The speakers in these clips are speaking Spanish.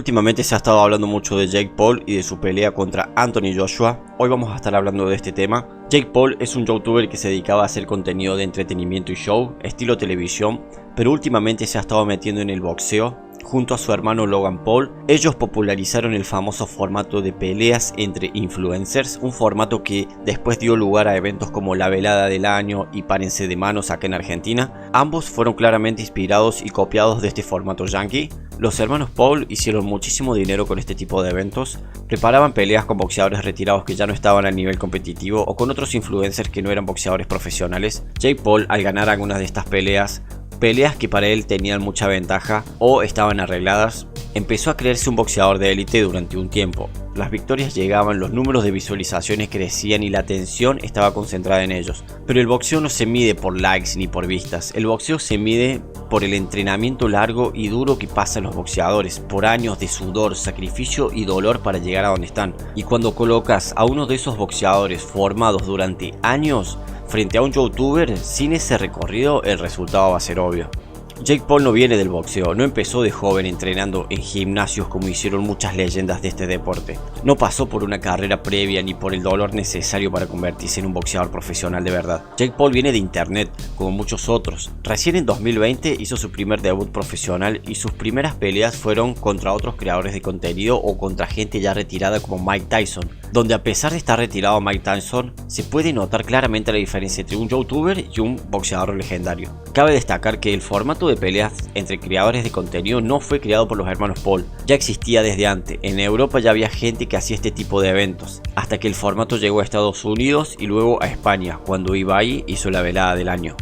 Últimamente se ha estado hablando mucho de Jake Paul y de su pelea contra Anthony Joshua. Hoy vamos a estar hablando de este tema. Jake Paul es un youtuber que se dedicaba a hacer contenido de entretenimiento y show, estilo televisión, pero últimamente se ha estado metiendo en el boxeo junto a su hermano Logan Paul. Ellos popularizaron el famoso formato de peleas entre influencers, un formato que después dio lugar a eventos como la velada del año y párense de manos acá en Argentina. Ambos fueron claramente inspirados y copiados de este formato yankee. Los hermanos Paul hicieron muchísimo dinero con este tipo de eventos, preparaban peleas con boxeadores retirados que ya no estaban a nivel competitivo o con otros influencers que no eran boxeadores profesionales. Jake Paul, al ganar algunas de estas peleas que para él tenían mucha ventaja o estaban arregladas, empezó a creerse un boxeador de élite durante un tiempo. Las victorias llegaban, los números de visualizaciones crecían y la atención estaba concentrada en ellos. Pero el boxeo no se mide por likes ni por vistas, el boxeo se mide por el entrenamiento largo y duro que pasan los boxeadores, por años de sudor, sacrificio y dolor para llegar a donde están. Y cuando colocas a uno de esos boxeadores formados durante años frente a un youtuber sin ese recorrido, el resultado va a ser obvio. Jake Paul no viene del boxeo, no empezó de joven entrenando en gimnasios como hicieron muchas leyendas de este deporte. No pasó por una carrera previa ni por el dolor necesario para convertirse en un boxeador profesional de verdad. Jake Paul viene de internet, como muchos otros. Recién en 2020 hizo su primer debut profesional y sus primeras peleas fueron contra otros creadores de contenido o contra gente ya retirada como Mike Tyson, donde a pesar de estar retirado Mike Tyson, se puede notar claramente la diferencia entre un youtuber y un boxeador legendario. Cabe destacar que el formato de peleas entre creadores de contenido no fue creado por los hermanos Paul, ya existía desde antes. En Europa ya había gente que hacía este tipo de eventos, hasta que el formato llegó a Estados Unidos y luego a España, cuando Ibai hizo la velada del año.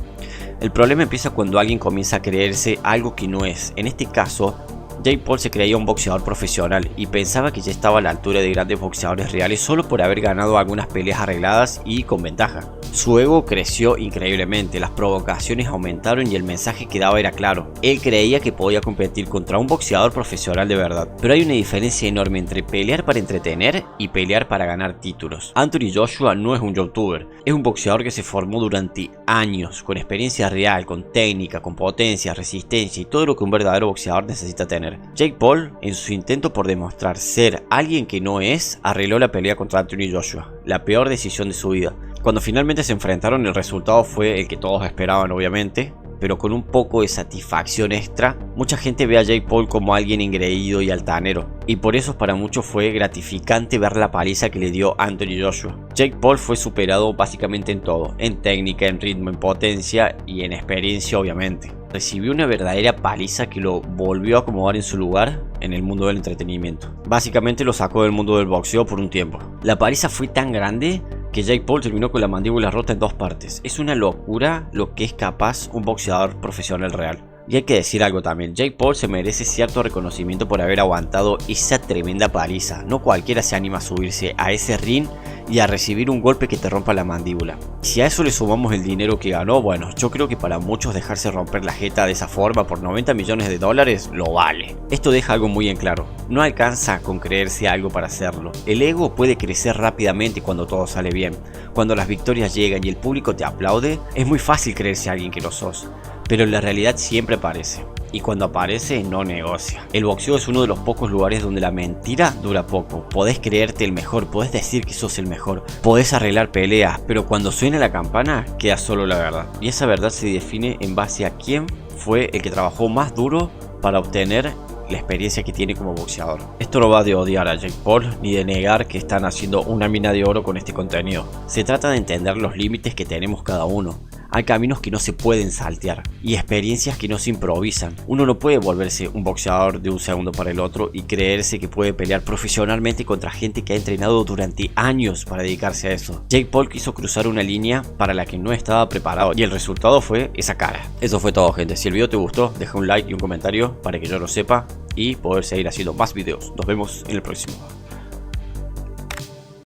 El problema empieza cuando alguien comienza a creerse algo que no es. En este caso, Jake Paul se creía un boxeador profesional y pensaba que ya estaba a la altura de grandes boxeadores reales solo por haber ganado algunas peleas arregladas y con ventaja. Su ego creció increíblemente, las provocaciones aumentaron y el mensaje que daba era claro. Él creía que podía competir contra un boxeador profesional de verdad. Pero hay una diferencia enorme entre pelear para entretener y pelear para ganar títulos. Anthony Joshua no es un youtuber, es un boxeador que se formó durante años, con experiencia real, con técnica, con potencia, resistencia y todo lo que un verdadero boxeador necesita tener. Jake Paul, en su intento por demostrar ser alguien que no es, arregló la pelea contra Anthony Joshua, la peor decisión de su vida. Cuando finalmente se enfrentaron, el resultado fue el que todos esperaban, obviamente, pero con un poco de satisfacción extra. Mucha gente ve a Jake Paul como alguien engreído y altanero, y por eso para muchos fue gratificante ver la paliza que le dio Anthony Joshua. Jake Paul fue superado básicamente en todo, en técnica, en ritmo, en potencia y en experiencia, obviamente. Recibió una verdadera paliza que lo volvió a acomodar en su lugar en el mundo del entretenimiento. Básicamente lo sacó del mundo del boxeo por un tiempo. La paliza fue tan grande que Jake Paul terminó con la mandíbula rota en dos partes. Es una locura lo que es capaz un boxeador profesional real. Y hay que decir algo también, Jake Paul se merece cierto reconocimiento por haber aguantado esa tremenda paliza. No cualquiera se anima a subirse a ese ring y a recibir un golpe que te rompa la mandíbula. Si a eso le sumamos el dinero que ganó, bueno, yo creo que para muchos dejarse romper la jeta de esa forma por 90 millones de dólares lo vale. Esto deja algo muy en claro, no alcanza con creerse algo para hacerlo. El ego puede crecer rápidamente cuando todo sale bien. Cuando las victorias llegan y el público te aplaude, es muy fácil creerse alguien que no sos. Pero la realidad siempre aparece, y cuando aparece no negocia. El boxeo es uno de los pocos lugares donde la mentira dura poco. Podés creerte el mejor, podés decir que sos el mejor, podés arreglar peleas, pero cuando suena la campana queda solo la verdad. Y esa verdad se define en base a quién fue el que trabajó más duro para obtener la experiencia que tiene como boxeador. Esto no va de odiar a Jake Paul ni de negar que están haciendo una mina de oro con este contenido. Se trata de entender los límites que tenemos cada uno. Hay caminos que no se pueden saltear y experiencias que no se improvisan. Uno no puede volverse un boxeador de un segundo para el otro y creerse que puede pelear profesionalmente contra gente que ha entrenado durante años para dedicarse a eso. Jake Paul quiso cruzar una línea para la que no estaba preparado y el resultado fue esa cara. Eso fue todo, gente. Si el video te gustó, deja un like y un comentario para que yo lo sepa y poder seguir haciendo más videos. Nos vemos en el próximo.